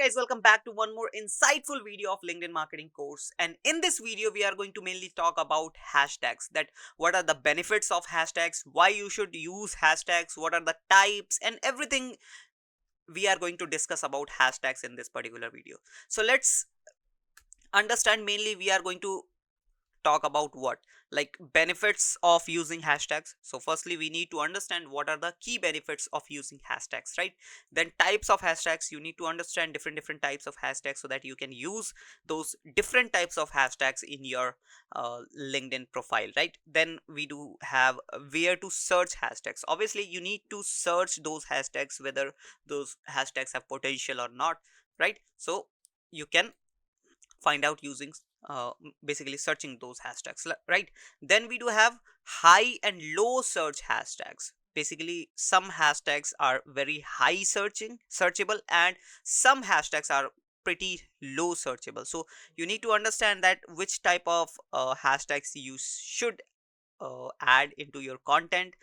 guys, welcome back to one more insightful video of LinkedIn marketing course. And in this video, we are going to mainly talk about hashtags, that what are the benefits of hashtags, why you should use hashtags, what are the types, and everything we are going to discuss about hashtags in this particular video. So let's understand. Mainly we are going to talk about what, like benefits of using hashtags. So firstly we need to understand what are the key benefits of using hashtags, right? Then types of hashtags, you need to understand different types of hashtags so that you can use those different types of hashtags in your LinkedIn profile, right? Then we do have where to search hashtags. Obviously you need to search those hashtags whether those hashtags have potential or not, right? So you can find out using basically searching those hashtags, right? Then we do have high and low search hashtags. Basically some hashtags are very high searchable and some hashtags are pretty low searchable. So you need to understand that which type of hashtags you should add into your content.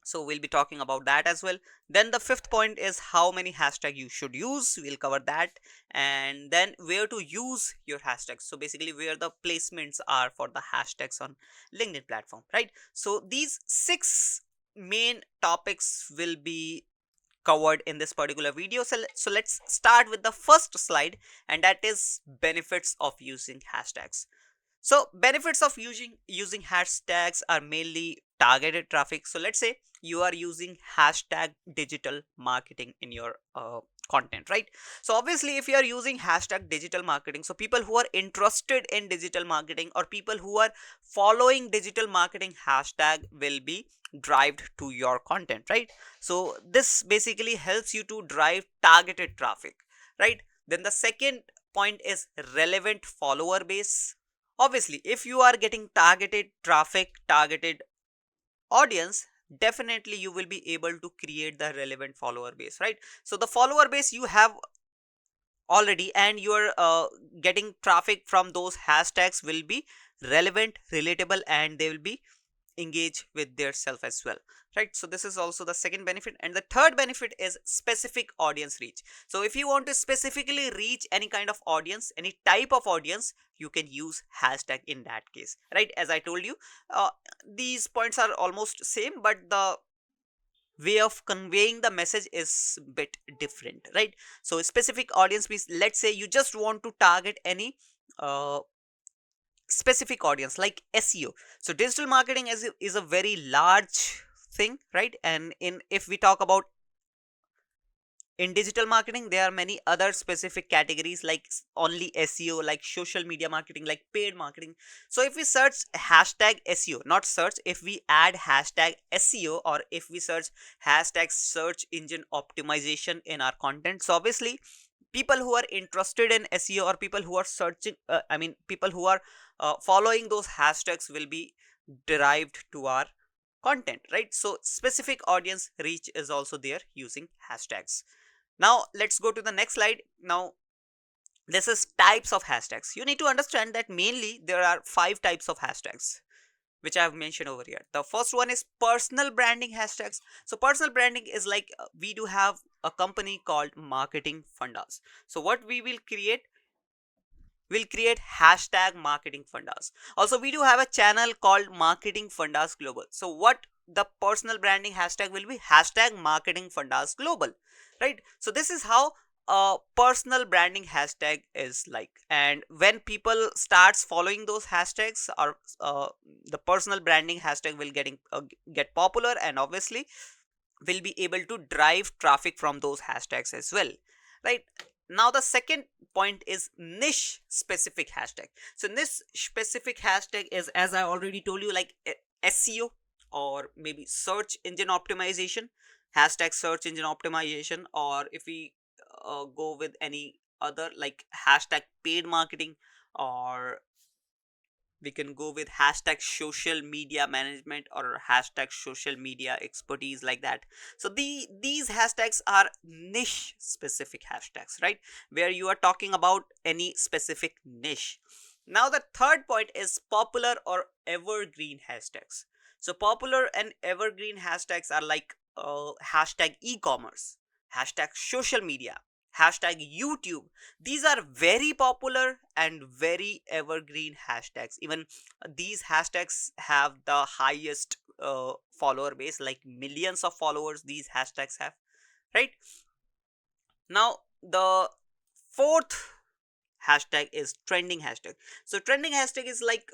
So we'll be talking about that as well. Then the fifth point is how many hashtag you should use, we'll cover that. And then where to use your hashtags, so basically where the placements are for the hashtags on LinkedIn platform, right? So these six main topics will be covered in this particular video. So let's start with the first slide, and that is benefits of using hashtags. So benefits of using hashtags are mainly targeted traffic. So let's say you are using hashtag digital marketing in your content, right? So obviously if you are using hashtag digital marketing, so people who are interested in digital marketing or people who are following digital marketing hashtag will be derived to your content, right? So this basically helps you to drive targeted traffic, right? Then the second point is relevant follower base. Obviously if you are getting targeted traffic, targeted audience, definitely you will be able to create the relevant follower base, right? So the follower base you have already, and you're getting traffic from those hashtags will be relevant, relatable, and they will be engage with their self as well, right? So this is also the second benefit. And the third benefit is specific audience reach. So if you want to specifically reach any kind of audience, any type of audience, you can use hashtag in that case, right? As I told you, these points are almost same, but the way of conveying the message is bit different, right? So specific audience means, let's say you just want to target any uh, specific audience like SEO. So digital marketing is a very large thing, right? And in if we talk about in digital marketing, there are many other specific categories like only SEO, like social media marketing, like paid marketing. So if we search hashtag SEO, not search, if we add hashtag SEO, or if we search hashtag search engine optimization in our content, so obviously people who are interested in SEO or people who are searching, people who are following those hashtags will be derived to our content, right? So specific audience reach is also there using hashtags. Now let's go to the next slide. Now this is types of hashtags. You need to understand that mainly there are five types of hashtags which I have mentioned over here. The first one is personal branding hashtags. So personal branding is like we do have a company called Marketing Fundas. So what we will create, we'll create hashtag Marketing Fundas. Also we do have a channel called Marketing Fundas Global. So what the personal branding hashtag will be, hashtag Marketing Fundas Global, right? So this is how personal branding hashtag is like. And when people starts following those hashtags, or the personal branding hashtag will get popular, and obviously will be able to drive traffic from those hashtags as well, right? Now the second point is niche specific hashtag. So niche specific hashtag is, as I already told you, like SEO, or maybe search engine optimization, hashtag search engine optimization, or if we go with any other like hashtag paid marketing, or we can go with hashtag social media management or hashtag social media expertise, like that. So these hashtags are niche specific hashtags, right? Where you are talking about any specific niche. Now the third point is popular or evergreen hashtags. So popular and evergreen hashtags are like hashtag e-commerce, hashtag social media, hashtag YouTube. These are very popular and very evergreen hashtags. Even these hashtags have the highest follower base, like millions of followers these hashtags have, right? Now the fourth hashtag is trending hashtag. So trending hashtag is like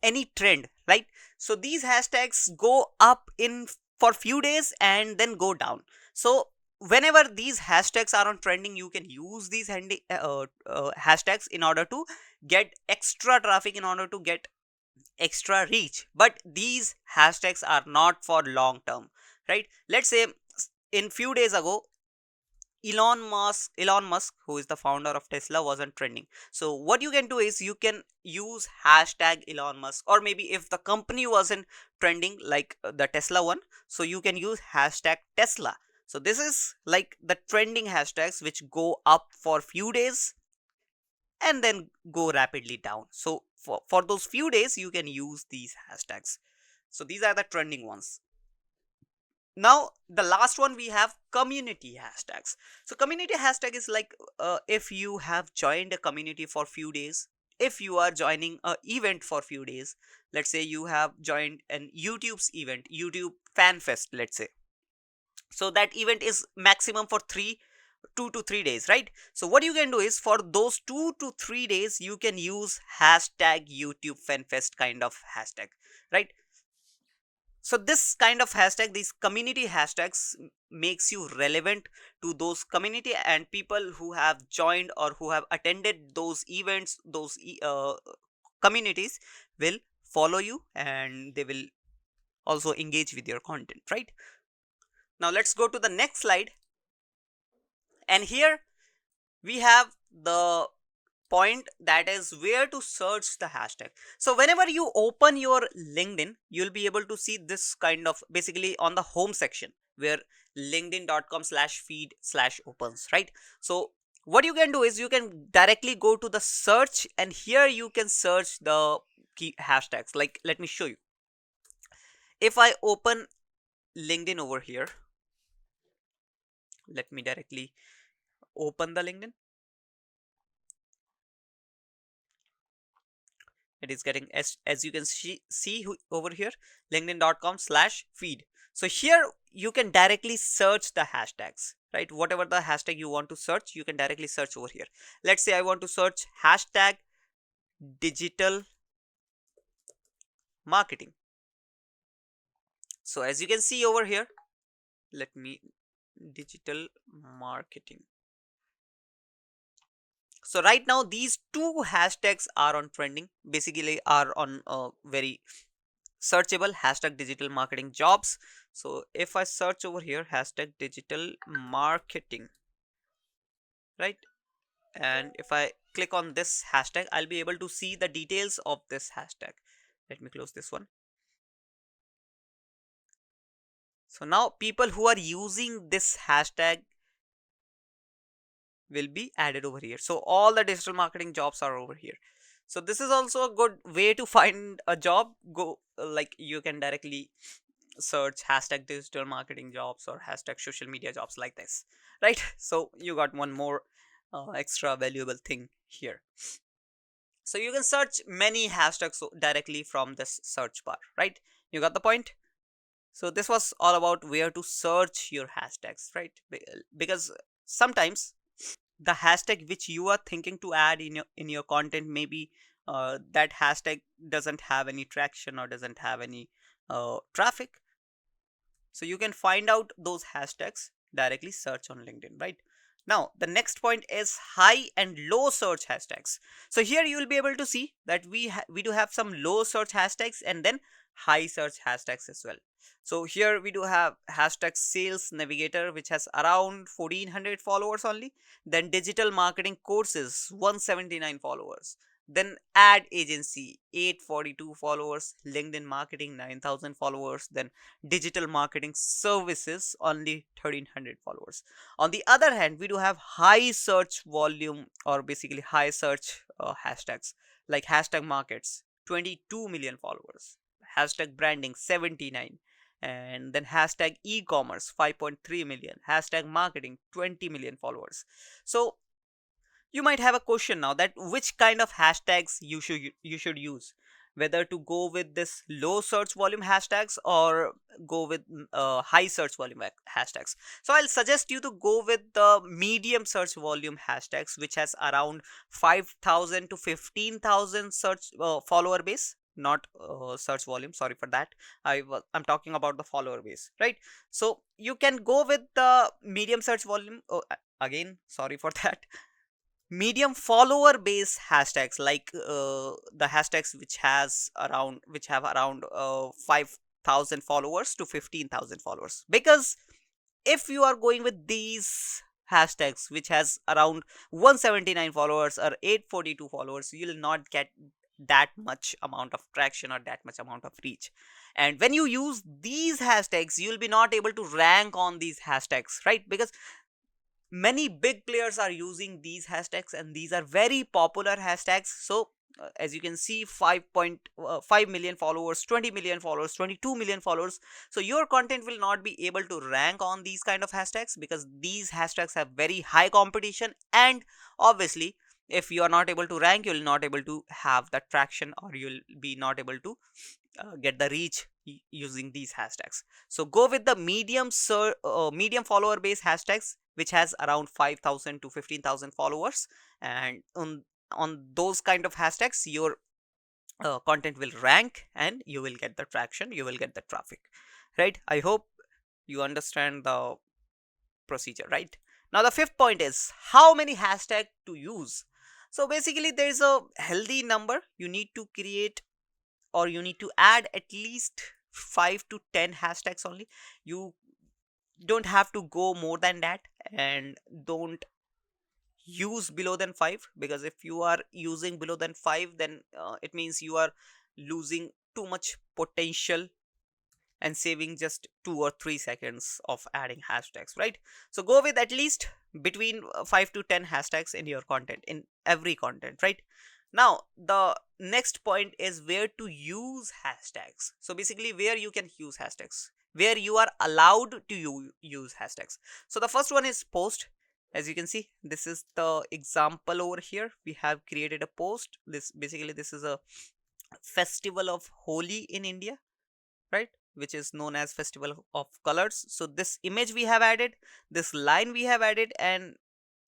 any trend, right? So these hashtags go up in for few days and then go down. So whenever these hashtags are on trending, you can use these hashtags in order to get extra traffic, in order to get extra reach. But these hashtags are not for long term, right? Let's say in few days ago, Elon Musk, who is the founder of Tesla, wasn't trending. So what you can do is you can use hashtag Elon Musk, or maybe if the company wasn't trending like the Tesla one, so you can use hashtag Tesla. So this is like the trending hashtags which go up for few days and then go rapidly down. So for those few days you can use these hashtags. So these are the trending ones. Now the last one, we have community hashtags. So community hashtag is like if you have joined a community for few days, if you are joining a event for few days, let's say you have joined an YouTube's event, YouTube fan fest, let's say. So that event is maximum for 2 to 3 days, right? So what you can do is for those 2 to 3 days you can use hashtag YouTube fan fest kind of hashtag, right? So this kind of hashtag, these community hashtags, makes you relevant to those community, and people who have joined or who have attended those events, those communities will follow you and they will also engage with your content, right? Now let's go to the next slide, and here we have the point, that is where to search the hashtag. So whenever you open your LinkedIn, you'll be able to see this kind of, basically on the home section, where linkedin.com/feed/opens, right? So what you can do is you can directly go to the search, and here you can search the key hashtags. Like, let me show you. If I open LinkedIn over here, let me directly open the LinkedIn. It is getting, as you can see over here, linkedin.com/feed. So here you can directly search the hashtags, right? Whatever the hashtag you want to search, you can directly search over here. Let's say I want to search hashtag digital marketing. So as you can see over here, let me digital marketing. So right now these two hashtags are on trending, basically are on very searchable, hashtag digital marketing jobs. So if I search over here hashtag digital marketing, right, and if I click on this hashtag, I'll be able to see the details of this hashtag. Let me close this one. So now people who are using this hashtag will be added over here. So all the digital marketing jobs are over here. So this is also a good way to find a job. Go like you can directly search hashtag digital marketing jobs or hashtag social media jobs, like this, right? So you got one more extra valuable thing here. So you can search many hashtags directly from this search bar, right? You got the point. So this was all about where to search your hashtags, right? Because sometimes the hashtag which you are thinking to add in your content, maybe that hashtag doesn't have any traction or doesn't have any traffic. So you can find out those hashtags directly search on LinkedIn, right? Now the next point is high and low search hashtags. So here you will be able to see that we do have some low search hashtags and then high search hashtags as well. So here we do have hashtag sales navigator, which has around 1400 followers only. Then digital marketing courses, 179 followers. Then ad agency, 842 followers. LinkedIn marketing, 9000 followers. Then digital marketing services, only 1300 followers. On the other hand, we do have high search volume, or basically high search hashtags, like hashtag markets, 22 million followers. Hashtag branding, 79. And then hashtag e-commerce 5.3 million, hashtag marketing 20 million followers. So you might have a question now that which kind of hashtags you should use, whether to go with this low search volume hashtags or go with high search volume hashtags. So I'll suggest you to go with the medium search volume hashtags, which has around 5,000 to 15,000 search follower base, not search volume, sorry for that. I'm talking about the follower base, right? So you can go with the medium search volume. Again, sorry for that. Medium follower base hashtags, like the hashtags which have around 5,000 followers to 15,000 followers, because if you are going with these hashtags which has around 179 followers or 842 followers, you will not get that much amount of traction or that much amount of reach. And when you use these hashtags, you will be not able to rank on these hashtags, right? Because many big players are using these hashtags and these are very popular hashtags. So as you can see, 5.5 million followers, 20 million followers, 22 million followers. So your content will not be able to rank on these kind of hashtags because these hashtags have very high competition. And obviously, if you are not able to rank, you will not able to have the traction, or you'll be not able to get the reach using these hashtags. So go with the medium follower base hashtags which has around 5,000 to 15,000 followers, and on those kind of hashtags your content will rank and you will get the traction, you will get the traffic, right? I hope you understand the procedure, right? Now the fifth point is how many hashtag to use. So basically there is a healthy number you need to create, or you need to add at least 5 to 10 hashtags only. You don't have to go more than that, and don't use below than 5, because if you are using below than 5, then it means you are losing too much potential and saving just 2 or 3 seconds of adding hashtags, right? So go with at least between 5 to 10 hashtags in your content, in every content, right? Now the next point is where to use hashtags. So basically where you can use hashtags, where you are allowed to use hashtags. So the first one is post. As you can see, this is the example over here. We have created a post. This is a festival of Holi in India, right? Which is known as Festival of Colors. So this image we have added, this line we have added, and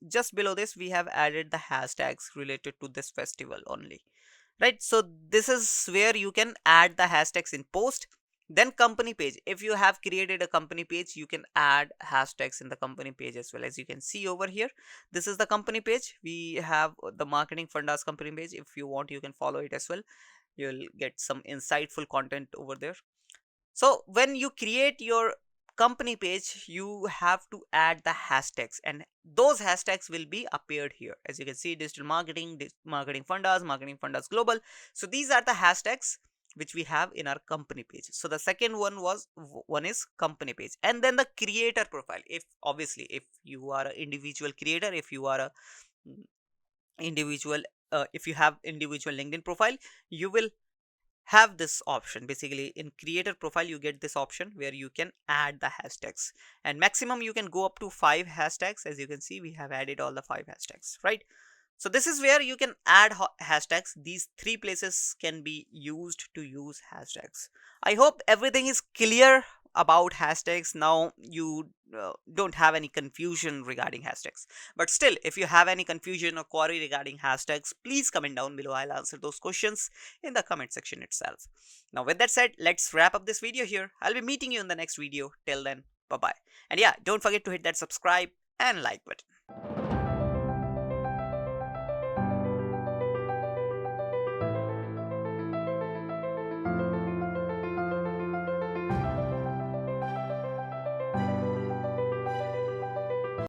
just below this we have added the hashtags related to this festival only, right? So this is where you can add the hashtags in post. Then company page, if you have created a company page, you can add hashtags in the company page as well. As you can see over here, this is the company page. We have the Marketing Fundas company page. If you want, you can follow it as well. You'll get some insightful content over there. So when you create your company page, you have to add the hashtags, and those hashtags will be appeared here. As you can see, digital marketing, Marketing Fundas global. So these are the hashtags which we have in our company page. So the second one is company page, and then the creator profile. If obviously if you are an individual creator, if you are a mm, individual if you have individual LinkedIn profile, you will have this option. Basically in creator profile you get this option where you can add the hashtags, and maximum you can go up to 5 hashtags. As you can see, we have added all the 5 hashtags, right? So this is where you can add hashtags. These 3 places can be used to use hashtags. I hope everything is clear about hashtags. Now you don't have any confusion regarding hashtags. But still, if you have any confusion or query regarding hashtags, please comment down below. I'll answer those questions in the comment section itself. Now with that said, let's wrap up this video here. I'll be meeting you in the next video. Till then, bye bye. And yeah, don't forget to hit that subscribe and like button.